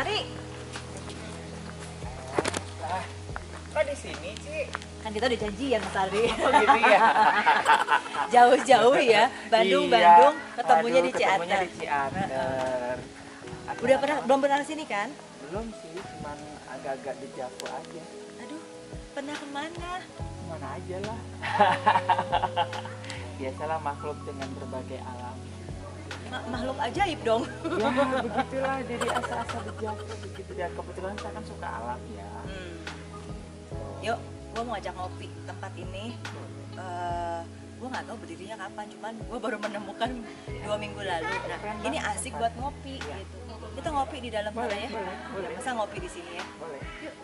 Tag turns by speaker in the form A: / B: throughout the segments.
A: Ari.
B: Kok di sini, Ci?
A: Kan kita udah janjian Mas Ari.
B: Oh gitu ya.
A: Jauh-jauh ya. Bandung,
B: Iya.
A: Bandung, ketemunya di
B: Ketemunya
A: Ciater.
B: di Ciater.
A: Belum pernah kesini kan?
B: Belum sih, cuman agak-agak di Javu aja.
A: Aduh, pernah kemana?
B: Mana aja lah. Biasalah makhluk dengan berbagai alam.
A: Makhluk ajaib dong.
B: Ya begitulah, jadi asa-asa di Javu begitu. Dan kebetulan saya kan suka alam ya.
A: Yuk, gue mau ngajak ngopi tempat ini. Gue nggak tahu berdirinya kapan, cuman gue baru menemukan 2 minggu lalu. Nah, ini asik buat ngopi gitu. Kita ngopi di dalam sana ya.
B: Boleh.
A: Masa ngopi di sini ya?
B: Boleh.
A: Yuk.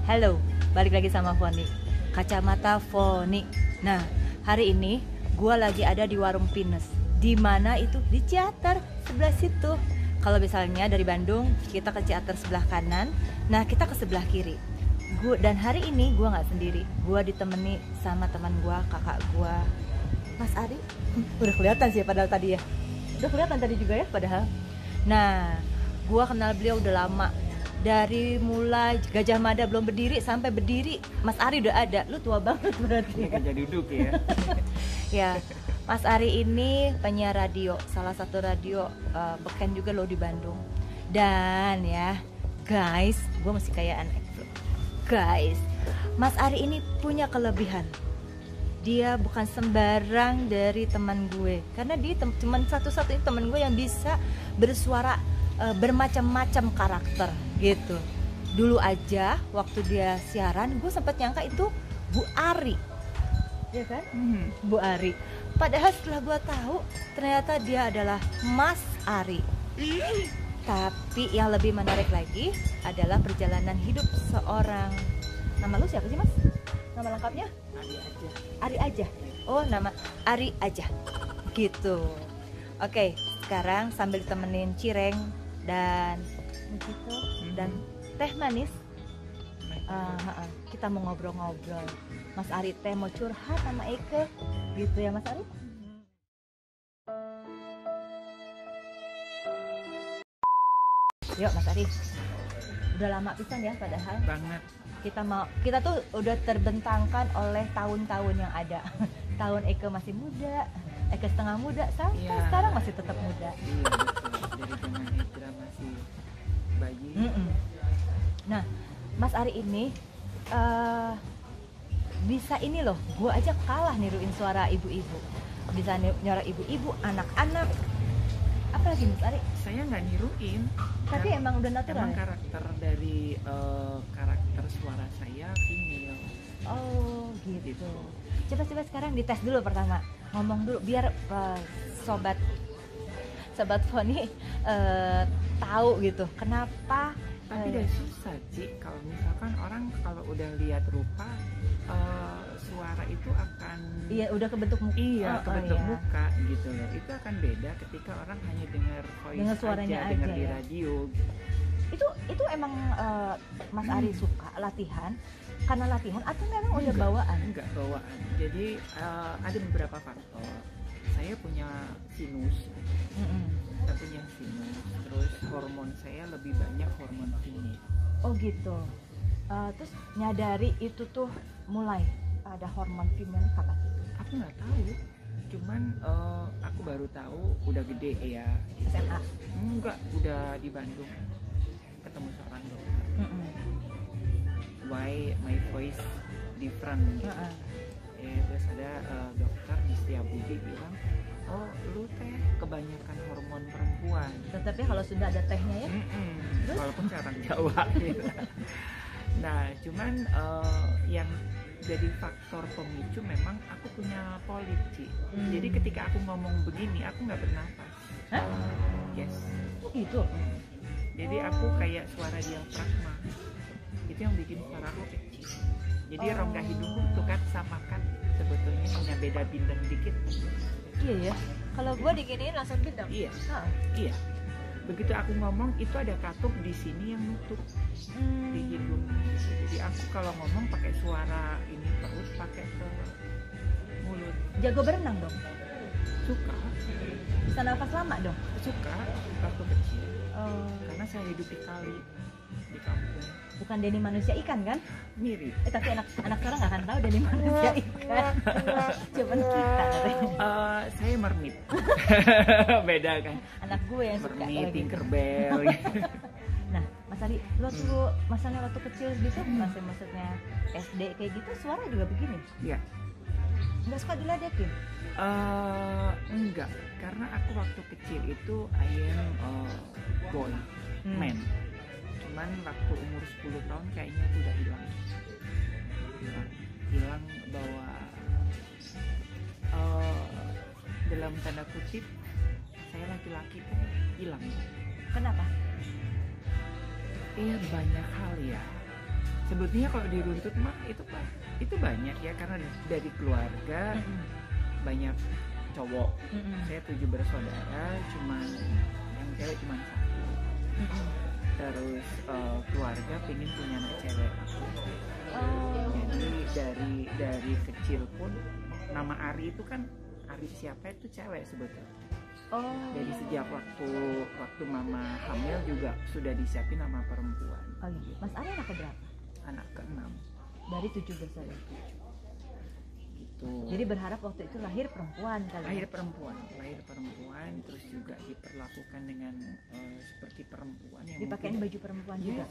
A: Halo, balik lagi sama Foni. Kacamata Foni. Nah, hari ini gue lagi ada di Warung Pinus. Di mana itu? Di Ciater, sebelah situ. Kalau misalnya dari Bandung, kita ke Ciater sebelah kanan. Nah, kita ke sebelah kiri. Dan hari ini gue nggak sendiri. Gue ditemani sama teman gue, kakak gue, Mas Ari. Udah kelihatan sih padahal tadi ya. Udah kelihatan tadi juga ya padahal. Nah, gue kenal beliau udah lama. Dari mulai Gajah Mada belum berdiri sampai berdiri, Mas Ari udah ada. Lu tua banget berarti.
B: Kerja duduk ya.
A: Ya, Mas Ari ini penyiar radio, salah satu radio beken juga loh di Bandung. Dan ya, guys, gue masih kayak anak guys, Mas Ari ini punya kelebihan. Dia bukan sembarang dari teman gue, karena dia cuma satu-satunya teman gue yang bisa bersuara bermacam-macam karakter gitu. Dulu aja waktu dia siaran, gue sempat nyangka itu Bu Ari, ya kan? Bu Ari. Padahal setelah gue tahu, ternyata dia adalah Mas Ari. Tapi yang lebih menarik lagi adalah perjalanan hidup seorang. Nama lu siapa sih, Mas? Nama lengkapnya?
B: Ari aja.
A: Ari aja. Oh, nama Ari aja. Gitu. Oke, sekarang sambil ditemenin cireng dan begitu dan teh manis, kita mau ngobrol-ngobrol. Mas Ari teh mau curhat sama Eke, gitu ya Mas Ari? Yuk Mas Ari, udah lama pisan ya padahal.
B: Banget.
A: Kita tuh udah terbentangkan oleh tahun-tahun yang ada. Tahun Eke masih muda, Eke setengah muda, sampai sekarang masih tetap muda.
B: Iya, betul. Dari zaman hijrah masih bayi.
A: Nah, Mas Ari ini bisa ini loh, gue aja kalah niruin suara ibu-ibu. Bisa nyara ibu-ibu, anak-anak. Apalagi Mas Ari?
B: Saya nggak niruin.
A: Tapi emang udah natural.
B: Emang karakter dari karakter suara saya female.
A: Oh gitu. Coba sekarang dites dulu pertama. Ngomong dulu biar sobat Foni tahu gitu. kenapa.
B: Tapi udah susah Ci, kalau misalkan orang kalau udah lihat rupa suara itu akan
A: Iya, udah kebentuk muka.
B: kebentuk muka gitu loh. Itu akan beda ketika orang hanya dengar voice
A: Dengar suaranya
B: aja, dengar di
A: ya.
B: radio.
A: Itu emang Mas Ari suka latihan karena latihan atau memang udah bawaan?
B: Enggak bawaan. Jadi ada beberapa faktor. Saya punya sinus. Saya punya sinus. Terus hormon saya lebih banyak hormon female.
A: Oh gitu. Terus nyadari itu tuh mulai ada hormon female kapan?
B: Aku nggak tahu. Cuman aku baru tahu udah gede ya.
A: SMA?
B: Enggak, udah di Bandung. Ketemu seorang dokter. Why my voice different? Terus ada dokter di Setiabudi bilang, oh lu teh kebanyakan hormon perempuan.
A: Tetapi kalau sudah ada tehnya ya?
B: Walaupun saya orang Jawa gitu. Nah cuman yang jadi faktor pemicu memang aku punya polip Ci. Jadi ketika aku ngomong begini aku nggak bernafas. Yes.
A: Oh gitu?
B: Jadi aku kayak suara diafragma. Itu yang bikin suara aku kecil. Jadi rongga hidungku tukat samakan sebetulnya hanya beda bintang dikit.
A: Iya ya. Kalau gua diginiin langsung bintang.
B: Iya. Iya. Begitu aku ngomong itu ada katup di sini yang nutup di hidung. Jadi aku kalau ngomong pakai suara ini perut pakai ke
A: Jago berenang dong.
B: Suka,
A: Bisa nafas lama dong.
B: suka waktu kecil.
A: Oh,
B: Karena saya hidup di kali di kampung.
A: bukan Denny manusia ikan kan?
B: Mirip.
A: Tapi anak sekarang nggak akan tahu Denny manusia ikan. Cuman kita katanya.
B: Saya mermaid. Beda kan?
A: Anak gue yang suka
B: Mermaid,
A: kalau gitu.
B: Tinkerbell.
A: Nah, Mas Ari, lo tuh masalahnya waktu kecil gitu, maksudnya SD kayak gitu, suara juga begini.
B: Ya.
A: Nggak suka diledekin.
B: Enggak, karena aku waktu kecil itu I am boy, man. Cuman waktu umur 10 tahun kayaknya itu udah hilang. Hilang bahwa dalam tanda kutip saya laki-laki tuh hilang.
A: Kenapa?
B: Iya banyak hal ya. Sebetulnya kalau diruntut mah itu banyak ya, karena dari keluarga banyak cowok. Saya 7 bersaudara, cuman yang cewek cuma 1. Terus keluarga pengen punya anak cewek. Jadi dari kecil pun nama Ari itu kan Ari siapa itu cewek sebetulnya. Jadi sejak waktu mama hamil juga sudah disiapin nama perempuan.
A: Oh iya. Mas Ari anak berapa?
B: Anak ke-6
A: Dari 7 bersaudara.
B: gitu.
A: Jadi berharap waktu itu lahir perempuan kali.
B: lahir perempuan, terus juga diperlakukan dengan seperti perempuan yang
A: Dipakein
B: mungkin-
A: baju perempuan juga.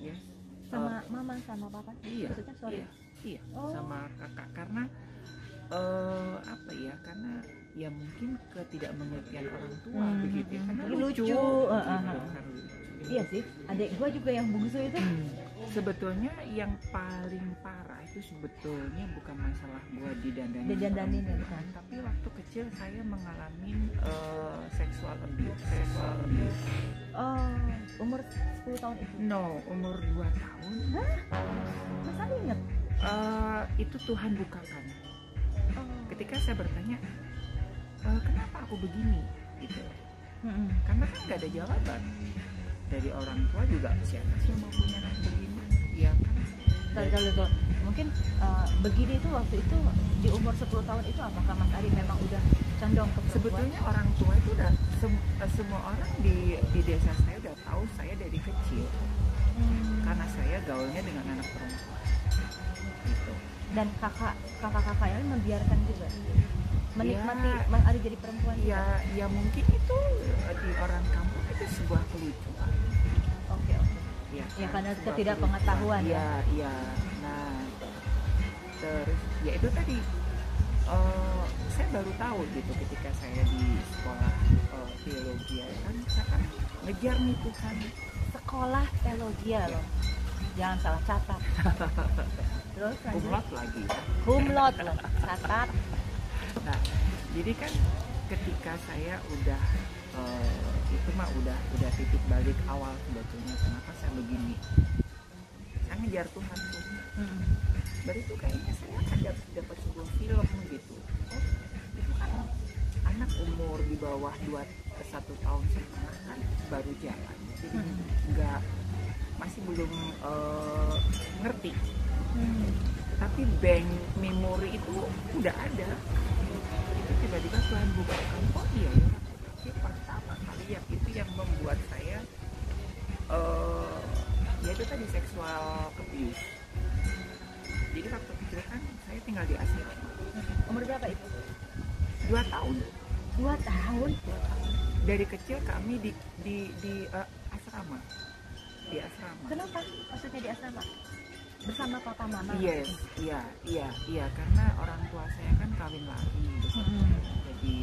B: yes.
A: Sama mama sama papa.
B: Iya,
A: Maksudnya sorry.
B: iya,
A: Oh.
B: sama kakak, karena apa ya, karena ya mungkin ketidakmengertian orang tua begitu ya, karena
A: Lucu.
B: lucu,
A: Heeh,
B: gitu,
A: heeh.
B: kan lucu.
A: Iya sih. Adik gua juga yang bungsu itu.
B: Sebetulnya yang paling parah itu sebetulnya bukan masalah gua didandanin
A: Didandanin ya,
B: perempuan,
A: bukan.
B: tapi waktu kecil saya mengalami sexual abuse.
A: Oh, umur 10 tahun itu.
B: No, umur 2 tahun.
A: Mas Ari inget?
B: Itu Tuhan bukakan.
A: Oh.
B: Ketika saya bertanya, kenapa aku begini, gitu.
A: Mm-mm.
B: Karena kan nggak ada jawaban dari orang tua juga. Siapa sih yang mau punya anak begini? Ya kan.
A: Tuh. Mungkin begini itu waktu itu di umur 10 tahun itu apakah Mas Ari memang udah condong ke perempuan?
B: Sebetulnya orang tua itu udah semua orang di desa saya udah tahu saya dari kecil, karena saya gaulnya dengan anak perempuan. Gitu.
A: Dan kakak-kakak yang membiarkan juga menikmati
B: Ya.
A: Mas Ari jadi perempuan.
B: Ya mungkin itu di orang kampung itu sebuah kelucuan.
A: Oke. Ya, karena
B: sebuah
A: ketidakpengetahuan
B: kelucuan.
A: ya.
B: Iya. Nah, terus ya itu tadi saya baru tahu gitu ketika saya di sekolah teologi ya kan, saya kan ngejar nih Tuhan.
A: Sekolah teologi ya loh. Jangan salah catat. Terus lanjut.
B: Kumlot lagi.
A: Kumlot loh. Catat.
B: Nah, jadi kan ketika saya udah itu mah udah titik balik awal sebetulnya kenapa saya begini. Saya ngejar Tuhan tuh. Baru itu kayaknya saya ada dapat sebuah film gitu. Oh, itu kan anak umur di bawah 1 tahun setengah kan baru jalan. Jadi nggak, masih belum ngerti. Tapi bank memori itu udah ada. Itu tiba-tiba Tuhan bukakan, oh iya ya, itu pertama kali ya, itu yang membuat saya ya itu tadi seksual abuse. Jadi waktu kecil kan saya tinggal di asrama.
A: Umur berapa itu?
B: 2 tahun.
A: 2 tahun.
B: Dari kecil kami di asrama. Di asrama.
A: Kenapa? Maksudnya di asrama? Bersama papa mama?
B: Yes, iya, karena orang tua saya kan kawin lari gitu. Jadi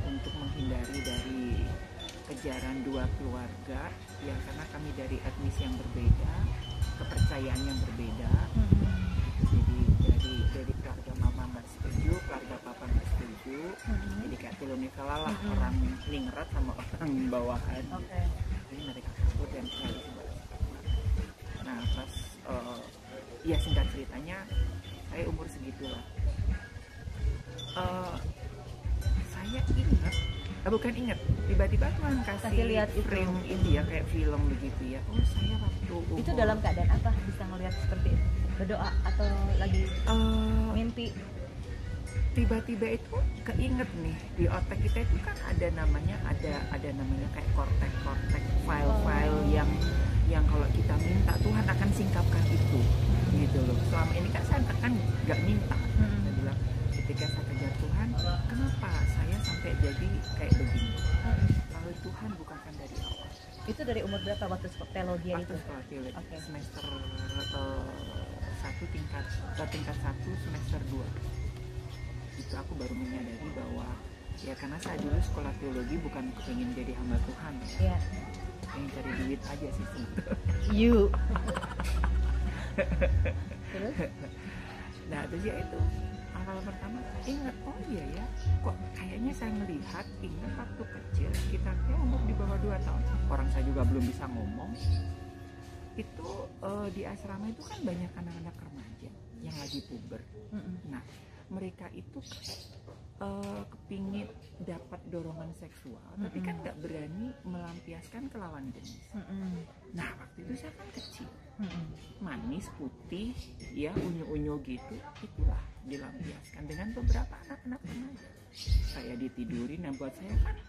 B: untuk menghindari dari kejaran dua keluarga, ya karena kami dari etnis yang berbeda, kepercayaan yang berbeda. Jadi dari keluarga mama nggak setuju, keluarga papa nggak setuju. Jadi kayak tilunikala lah, orang ningrat sama orang bawahan.
A: Oke.
B: Jadi mereka kabur dan tinggal di sebuah asrama. Nah pas ya singkat ceritanya saya umur segitulah. Saya ingat, bukan ingat, tiba-tiba Tuhan kasih
A: lihat itu.
B: frame ini ya, kayak film begitu ya. Oh saya waktu umur,
A: Itu dalam keadaan apa bisa ngelihat seperti itu? Berdoa atau lagi mimpi?
B: tiba-tiba itu keinget nih di otak kita itu kan ada namanya kayak kortek file-file yang kalau kita minta Tuhan akan singkapkan itu gitu loh. Selama ini kan saya kan nggak minta. Saya bilang ketika saya kejar Tuhan, kenapa saya sampai jadi kayak begini? Lalu Tuhan bukakan dari awal.
A: Itu dari umur berapa waktu teologi itu?
B: Waktu sekolah teologi,
A: Okay.
B: semester 1 tingkat 1 semester 2. Itu aku baru menyadari bahwa ya karena saya dulu sekolah teologi bukan ingin jadi hamba Tuhan,
A: Iya.
B: ingin cari duit aja sih sebetulnya.
A: You. Terus?
B: Nah terus ya itu awal pertama ingat, oh iya ya, kok kayaknya saya melihat ingat waktu kecil kita umur di bawah 2 tahun, orang saya juga belum bisa ngomong. Itu di asrama itu kan banyak anak-anak remaja yang lagi puber. Nah mereka itu kepingin dapat dorongan seksual, tapi kan nggak berani melampiaskan ke lawan jenis. Nah waktu itu saya kan kecil, manis putih, ya unyu-unyu gitu, itulah dilampiaskan dengan beberapa anak-anak remaja. Saya ditidurin, nah buat saya kan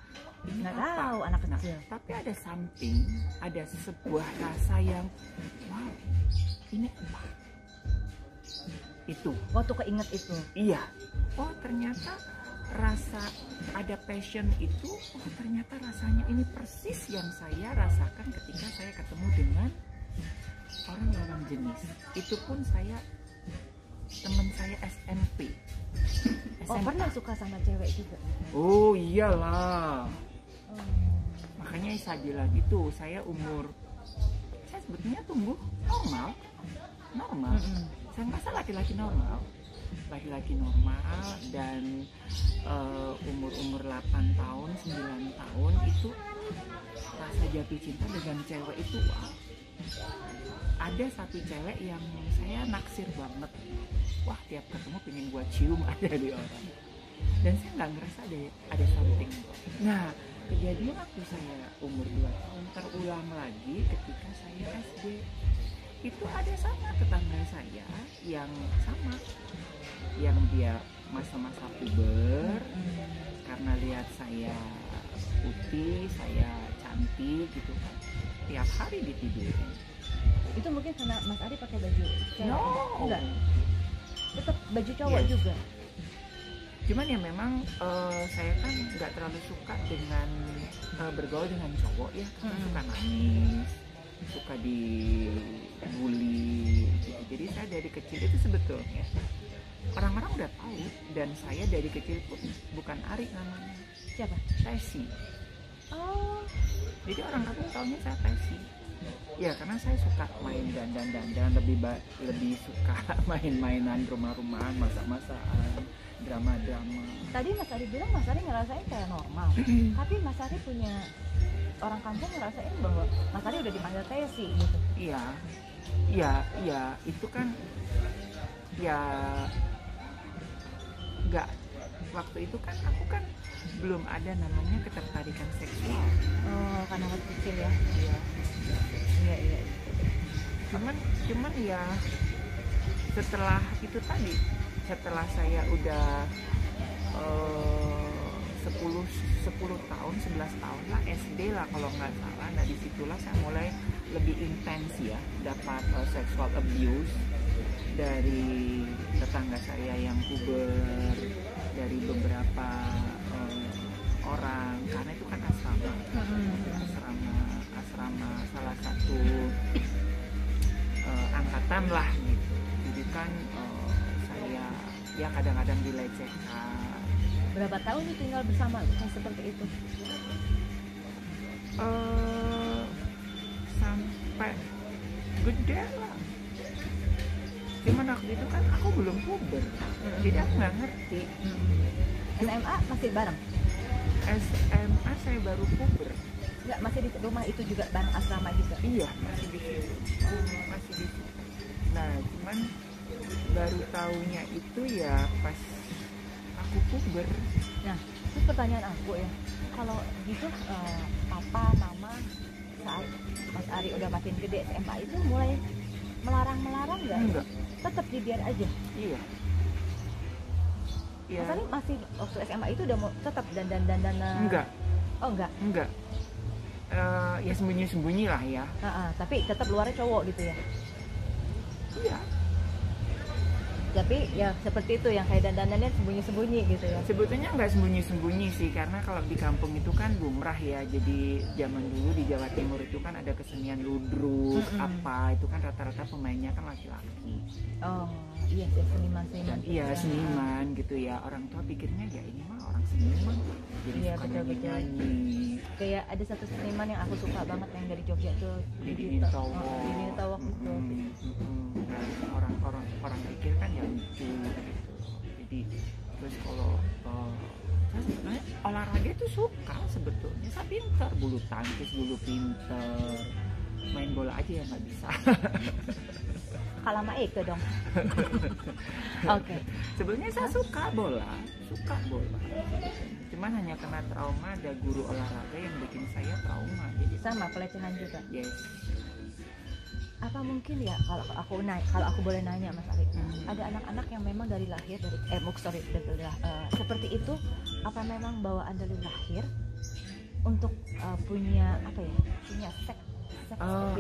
B: ini
A: Nggak
B: apa?
A: tahu anak kecil.
B: Tapi ada something, ada sebuah rasa yang wow, ini apa? Itu
A: Waktu keinget itu.
B: iya, oh ternyata rasa ada passion itu, oh ternyata rasanya ini persis yang saya rasakan ketika saya ketemu dengan orang lawan jenis. Itu pun saya, teman saya SMP.
A: Oh,
B: SMA.
A: pernah suka sama cewek juga?
B: Oh iyalah, makanya saya bilang itu, saya sebetulnya tumbuh normal. Saya merasa laki-laki normal dan umur 8 tahun, 9 tahun itu rasa jatuh cinta dengan cewek itu wow. Ada satu cewek yang saya naksir banget, wah tiap ketemu pengen gua cium aja di orang, dan saya nggak ngerasa ada something. Nah kejadian waktu saya umur 2 tahun terulang lagi ketika saya SD. Itu ada sama tetangga saya yang sama, yang dia masa-masa puber, karena lihat saya putih, saya cantik gitu kan, tiap hari ditidurin.
A: Itu mungkin karena Mas Ari pakai baju cewek?
B: No.
A: Enggak. Tetap baju cowok
B: Yes.
A: juga.
B: Cuman ya memang saya kan nggak terlalu suka dengan bergaul dengan cowok ya, karena suka nangis, suka dibully gitu. Jadi saya dari kecil itu sebetulnya orang-orang udah tahu, dan saya dari kecil pun bukan Ari namanya.
A: Siapa?
B: Tesi.
A: Oh.
B: Jadi orang kampung taunya saya Tesi. Ya karena saya suka main dandan, lebih suka main-mainan rumah-rumahan, masak-masakan, drama-drama.
A: Tadi Mas Ari bilang Mas Ari ngerasain kayak normal. Tapi Mas Ari punya, orang kampung ngerasain bahwa Mas Ari udah dipanggil Tesi gitu.
B: Iya, itu kan ya nggak, waktu itu kan aku kan belum ada namanya ketertarikan seksual.
A: Oh, karena waktu kecil ya.
B: Iya. Cuman ya setelah itu tadi, setelah saya udah 10 tahun, 11 tahun lah, SD lah kalau nggak salah. Nah disitulah saya mulai lebih intens ya dapat sexual abuse dari tetangga saya yang puber, dari beberapa orang, karena itu kan asrama salah satu angkatan lah gitu. Jadi kan saya ya kadang-kadang dilecehkan.
A: Berapa tahun nih tinggal bersama yang seperti itu?
B: Sampai gede lah. Cuman waktu itu kan aku belum puber, jadi aku nggak ngerti.
A: SMA masih bareng?
B: SMA saya baru puber.
A: Enggak, masih di rumah itu juga bareng asrama juga?
B: Iya, masih di situ. Nah, cuman baru taunya itu ya pas aku puber.
A: Nah, terus pertanyaan aku ya, kalau gitu papa, mama saat Mas Ari udah makin gede SMA itu mulai melarang nggak?
B: Enggak.
A: Tetap dibiar aja?
B: Iya. Iya.
A: Mas Ari masih waktu SMA itu udah mau tetap dandan.
B: Enggak.
A: Oh enggak.
B: Ya sembunyi-sembunyi lah ya.
A: Tapi tetap luarnya cowok gitu ya.
B: Iya.
A: Tapi ya seperti itu yang kayak dandanannya sembunyi-sembunyi gitu ya.
B: Sebetulnya nggak sembunyi-sembunyi sih, karena kalau di kampung itu kan lumrah ya. Jadi zaman dulu di Jawa Timur itu kan ada kesenian ludruk, apa itu kan rata-rata pemainnya kan laki-laki.
A: Oh iya sih, seniman-seniman.
B: Iya seniman gitu ya. Orang tua pikirnya ya ini mah orang seniman, jadi
A: Iya,
B: suka
A: betul-betul.
B: nyanyi.
A: Kayak ada satu seniman yang aku suka banget yang dari Jogja tuh,
B: Didi Nitawok.
A: Didi Nitawok itu.
B: Orang pikir kan ya lucu gitu. Jadi terus kalau saya sebenarnya olahraga itu suka sebetulnya. Saya pintar, bulu tangkis dulu pintar, main bola aja ya nggak bisa.
A: Kalah sama Eke dong. Oke.
B: Sebenarnya saya suka bola. Cuman hanya kena trauma, ada guru olahraga yang bikin saya trauma. Jadi
A: Sama pelecehan juga.
B: yes.
A: Apa mungkin ya kalau aku boleh nanya Mas Ari, ada anak-anak yang memang dari lahir seperti itu, apa memang bawaan dari lahir untuk punya seks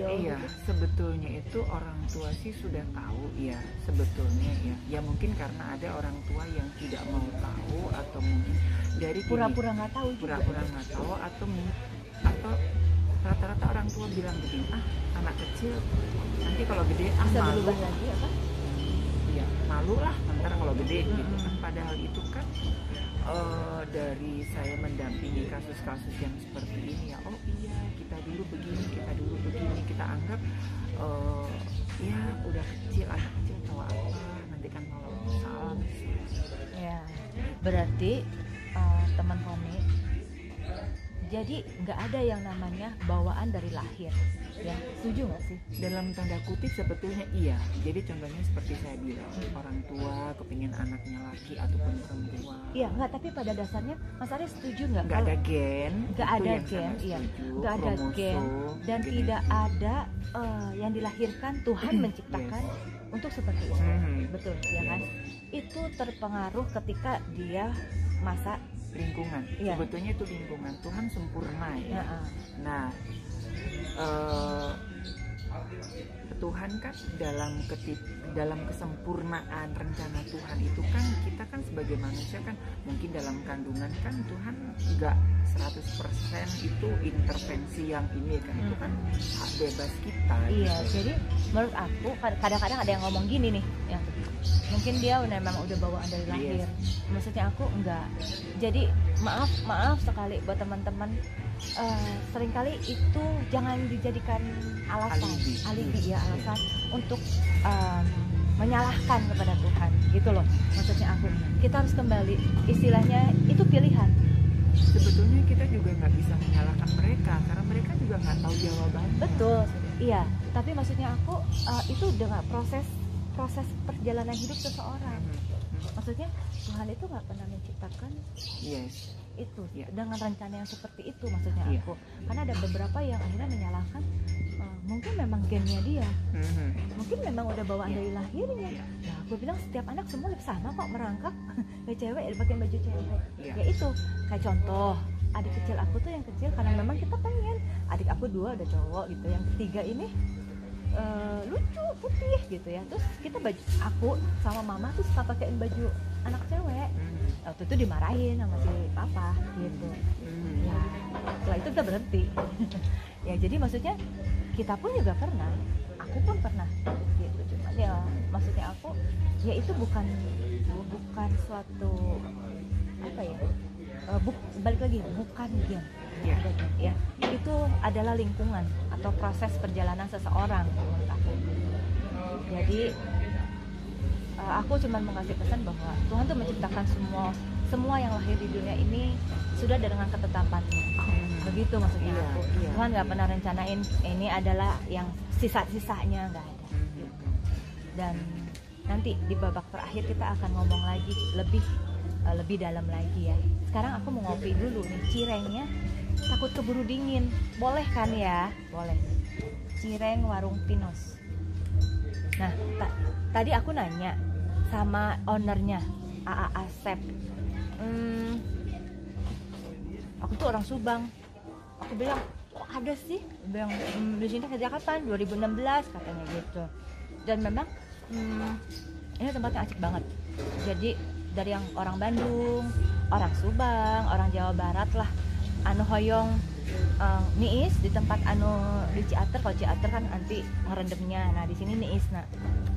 B: Iya, sebetulnya itu orang tua sih sudah tahu ya sebetulnya ya. Ya mungkin karena ada orang tua yang tidak mau tahu, atau mungkin dari
A: pura-pura nggak tahu juga.
B: pura-pura nggak tahu, atau rata-rata orang tua bilang begini, anak kecil nanti kalau gede
A: Bisa
B: malu.
A: berubah lagi apa?
B: Iya, malu lah ntar kalau gede gitu kan. Padahal itu kan dari saya mendampingi kasus-kasus yang seperti ini ya, oh iya kita dulu begini, kita anggap ya udah kecil, anak kecil tahu apa, nanti kan kalau salah.
A: Ya, berarti teman Foni, jadi nggak ada yang namanya bawaan dari lahir, ya setuju nggak sih?
B: Dalam tanda kutip sebetulnya iya. Jadi contohnya seperti saya bilang, orang tua kepingin anaknya laki ataupun perempuan.
A: Iya, nggak, tapi pada dasarnya Mas Ari setuju nggak?
B: Nggak ada gen,
A: Nggak
B: itu
A: ada
B: yang
A: gen,
B: sangat
A: iya.
B: setuju,
A: Nggak ada
B: kromosom,
A: gen dan
B: gitu.
A: tidak ada yang dilahirkan Tuhan menciptakan untuk seperti itu. Betul, ya kan? Itu terpengaruh ketika dia masa
B: Lingkungan,
A: Iya.
B: sebetulnya itu lingkungan. Tuhan sempurna ya. Nah, Tuhan kan dalam kesempurnaan rencana Tuhan itu kan, kita kan sebagai manusia kan mungkin dalam kandungan kan Tuhan nggak 100% itu intervensi yang ini kan, itu kan hak bebas kita.
A: Iya,
B: gitu.
A: jadi menurut aku kadang-kadang ada yang ngomong gini nih, yang mungkin dia memang udah bawaan dari lahir. Maksudnya aku enggak. Jadi maaf sekali buat teman-teman, seringkali itu jangan dijadikan alasan, alibi ya, alasan untuk menyalahkan kepada Tuhan, gitu loh. Maksudnya aku, kita harus kembali, istilahnya itu pilihan.
B: Sebetulnya kita juga nggak bisa menyalahkan mereka karena mereka juga nggak tahu jawabannya.
A: Betul, iya. Tapi maksudnya aku itu dengan proses perjalanan hidup seseorang. Maksudnya Tuhan itu nggak pernah menciptakan itu dengan rencana yang seperti itu, maksudnya aku. Karena ada beberapa yang akhirnya menyalahkan, mungkin memang gennya dia, mungkin memang udah bawaan dari lahirnya. Nah, aku bilang setiap anak semua sama kok merangkak, kayak cewek pakai baju cewek. Ya itu kayak contoh adik kecil aku tuh, yang kecil karena memang kita pengen, adik aku 2 udah cowok gitu, yang ketiga ini lucu putih gitu ya. Terus kita aku sama mama tuh suka pakein baju anak cewek. Waktu itu dimarahin sama si papa gitu. Ya, setelah itu kita berhenti. Ya, jadi maksudnya kita pun juga pernah, aku pun pernah gitu. Cuma ya maksudnya aku, ya itu bukan suatu apa ya, balik lagi, bukan gen. Ada gen, ya. Itu adalah lingkungan atau proses perjalanan seseorang menurut aku. Jadi aku cuma mau kasih pesan bahwa Tuhan tuh menciptakan semua yang lahir di dunia ini sudah dengan ketetapannya. Begitu maksudnya aku. Tuhan nggak pernah rencanain ini adalah yang sisa-sisanya, nggak ada. Dan nanti di babak terakhir kita akan ngomong lagi lebih dalam lagi ya. Sekarang aku mau ngopi dulu nih, cirengnya takut keburu dingin. Boleh kan ya? Boleh. Cireng warung Pinus. Nah, tadi aku nanya sama ownernya, AA Asep. Aku tuh orang Subang. Aku bilang, kok ada sih? Dia bilang, di sini sejak kapan? 2016 katanya gitu. Dan memang ini tempatnya asik banget. Jadi dari yang orang Bandung, orang Subang, orang Jawa Barat lah, anu hoyong niis di tempat anu di Ciater. Kalau Ciater kan nanti ngerendemnya. Nah di sini niis. Nah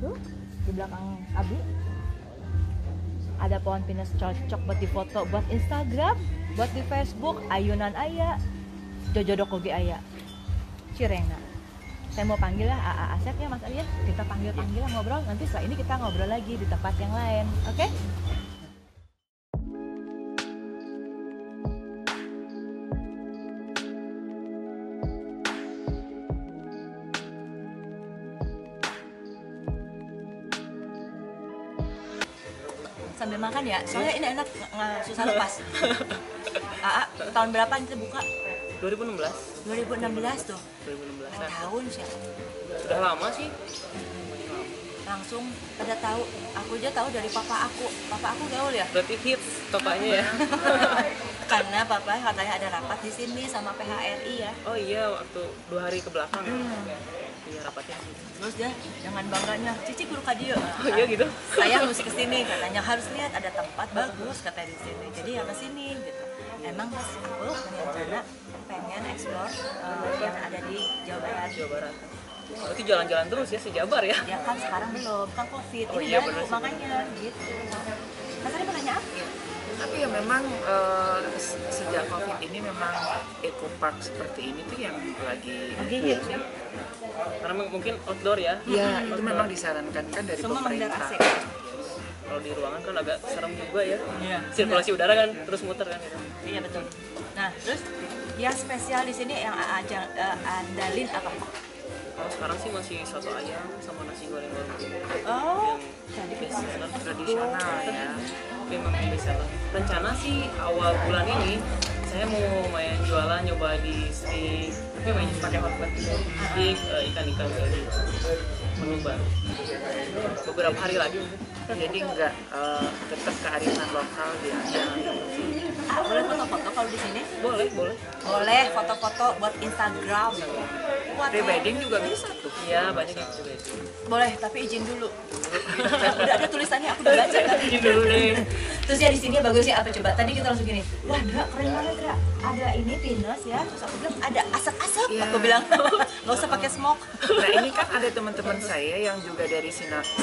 A: tuh di belakang Abi ada pohon pinus cocok buat difoto, buat Instagram, buat di Facebook. Ayunan aya, jojodok oge aya, cirengna. Saya mau panggil lah AA Asep ya Mas Arya. Kita panggil lah ngobrol. Nanti setelah ini kita ngobrol lagi di tempat yang lain, oke? Sambil makan ya, soalnya ini enak, nggak susah lepas. AA, tahun berapa kita buka?
C: 2016.
A: 2016 tuh.
C: 2016.
A: Nah, tahun sih.
C: Sudah lama sih.
A: Langsung pada tahu. Aku aja tahu dari papa aku. Papa aku gaul ya.
C: Berarti hits topanya ya.
A: Karena papa katanya ada rapat di sini sama PHRI ya.
C: Oh iya, waktu 2 hari ke belakang ya. Iya rapatnya sih.
A: Terus dia jangan bangganya, Cici guru kadio.
C: Oh iya gitu.
A: Saya harus kesini, katanya harus lihat ada tempat bagus katanya di sini. Jadi ya kesini gitu. Emang pas aku rencana pengen explore yang ada di Jawa Barat.
C: Jawa Barat. Berarti jalan-jalan terus ya sejabar ya.
A: Ya kan sekarang belum, kan Covid.
C: Oh
A: Ini
C: iya,
A: baru
C: bener sih.
A: makanya gitu. Mas Ari mau nanya apa?
B: Tapi ya memang sejak Covid ini memang eco park seperti ini tuh yang lagi
A: hits ya.
C: Karena mungkin outdoor ya.
B: ya itu memang disarankan kan dari
A: Semua menghindar
B: pemerintah.
A: AC.
C: Kalau di ruangan kan agak serem juga ya.
A: Iya.
C: Sirkulasi udara kan terus muter kan gitu.
A: Iya betul. Nah terus yang spesial di sini yang andalin apa?
C: Kalau sekarang sih masih soto ayam sama nasi goreng goreng.
A: Oh,
C: Yang best seller
B: Tradisional ya.
C: memang best seller. Rencana sih awal bulan ini saya mau main jualan nyoba di steak, tapi main pakai hot plate gitu. Steak ikan-ikan kayak gitu. Menu baru. Beberapa hari lagi mungkin.
B: Jadi nggak tetap kearifan lokal dia.
A: boleh foto-foto kalau di sini?
C: Boleh, boleh.
A: Boleh foto-foto buat Instagram. Buat
B: Pre-wedding juga bisa tuh.
C: Iya, banyak yang juga itu.
A: boleh, tapi izin dulu. Udah ada tulisannya, aku udah baca kan.
C: Ini dulu nih.
A: Terus ya di sini bagusnya apa coba? Tadi kita langsung gini, wah Dra, keren banget Dra. Ada ini pinus ya, terus aku bilang ada asap-asap.
B: Iya.
A: Aku bilang nggak usah pakai smoke.
B: Nah ini kan ada teman-teman saya yang juga dari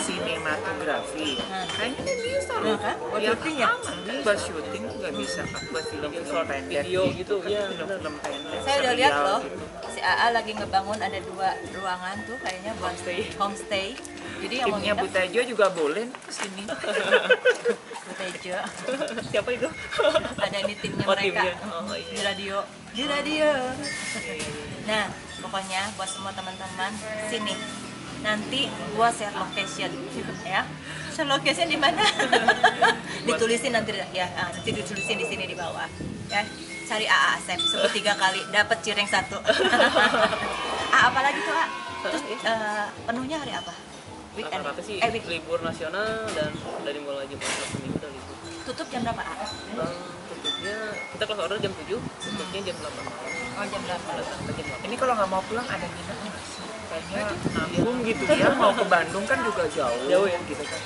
B: sinematografi. Kayaknya dia bisa loh.
A: Nah, kan? Buat
B: Ya,
A: syuting ya?
B: aman. Buat syuting juga bisa kan. Buat film-film pendek.
C: Video gitu,
B: kan,
C: ya,
B: film-film pendek.
A: Saya udah lihat
B: serial
A: loh,
B: gitu.
A: si AA lagi ngebangun ada 2 ruangan tuh kayaknya buat homestay. Jadi yang mau
B: Timnya Bu
A: nginep
B: Tejo juga boleh kesini.
A: Tejo.
C: Siapa itu?
A: Ada ini timnya
C: Oh,
A: mereka
C: timnya. Oh, iya.
A: di radio. Nah pokoknya buat semua teman-teman sini nanti gua share location ya. Share location di mana? Ditulisin nanti ya. Nanti ditulisin di sini di bawah ya. Cari AA Asep sebut 3 kali dapat cireng 1. Apalagi tuh A? Terus penuhnya hari apa? Weekend.
C: Rata-rata sih
A: Weekend.
C: libur nasional dan dari mulai Jumat sampai Minggu udah libur.
A: Tutup jam berapa A?
C: Tutupnya kita kelas order jam 7, tutupnya jam 8 malam.
A: Oh jam 8.
C: Datang ke jam 8.
B: Ini kalau nggak mau pulang ada nginepnya nggak sih? Kayaknya nanggung gitu.
C: Iya.
B: Dia mau ke Bandung kan juga jauh.
C: Jauh ya?
B: Gitu kan.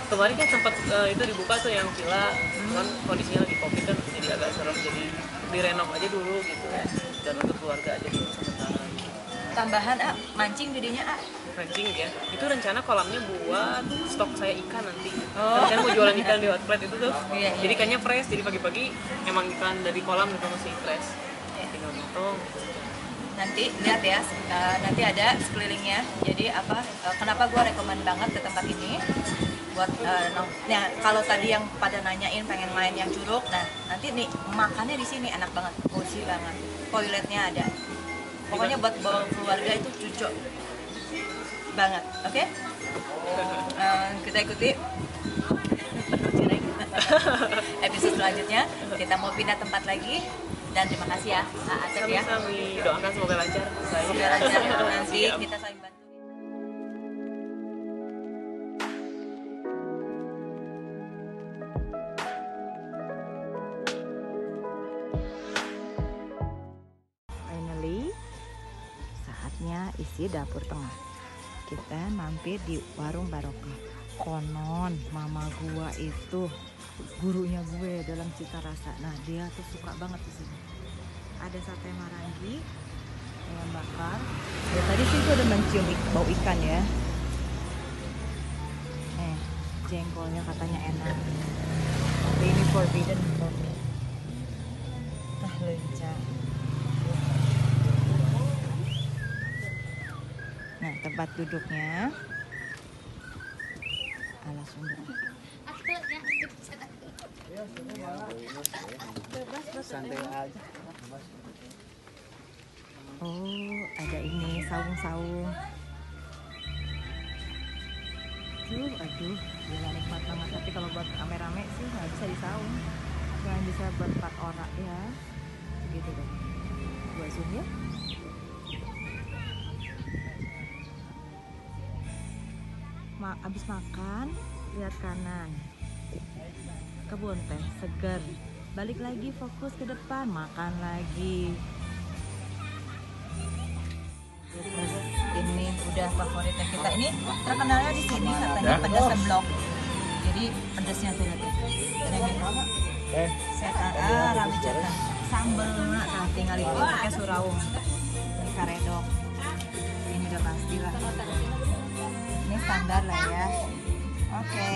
C: Kemarin kan sempat itu dibuka tuh yang villa, kan kondisinya lagi covid kan jadi agak serem, jadi direnov aja dulu gitu dan untuk keluarga aja dulu sementara.
A: Tambahan A, mancing jadinya A.
C: Mancing ya, itu rencana kolamnya buat stok saya ikan nanti.
A: Oh.
C: Kan saya mau jualan ikan di hot plate itu tuh.
A: Iya,
C: Jadi
A: iya.
C: ikannya fresh, jadi pagi-pagi emang ikan dari kolam gitu masih fresh. Tinggal potong.
A: Nanti lihat ya, nanti ada sekelilingnya. Jadi apa? Kenapa gue rekomen banget ke tempat ini? Buat nah kalau tadi yang pada nanyain pengen main yang curug, nah nanti nih makannya di sini enak banget, cozy banget. Toiletnya ada. Pokoknya buat bawa keluarga itu cocok banget, oke? Kita ikuti episode selanjutnya. Kita mau pindah tempat lagi. Dan terima kasih ya, Asep ya.
C: Kami doakan semoga lancar.
A: Semoga lancar nanti
C: Siap.
A: kita saling bantu. Bekasi Dapur Tengah. Kita mampir di Warung Barokah. Konon mama gua itu gurunya gue dalam cita rasa. Nah, dia tuh suka banget di sini. Ada sate marangi, ayam bakar. Ya, tadi sih gue udah mencium bau ikan ya. Jengkolnya katanya enak. Tapi ini forbidden for me. Lenca. Nah, tempat duduknya ala Sunda.
D: Santai aja.
A: Oh, ada ini saung-saung. Aduh, gila nikmat banget. Tapi kalau buat rame-rame sih nggak bisa di saung. Cuma bisa buat 4 orang ya. Gitu deh. Gua zoom ya. Abis makan, lihat kanan. Kebun teh seger. Balik lagi fokus ke depan, makan lagi. Ini udah favoritnya kita. Ini terkenalnya di sini katanya pedas seblok. Jadi pedasnya tuh lihat. Setan, rambut setan. Sambal, nah tinggal itu pakai suraung. Ini karedok. Ini udah pasti lah. Ini standar lah ya. Oke.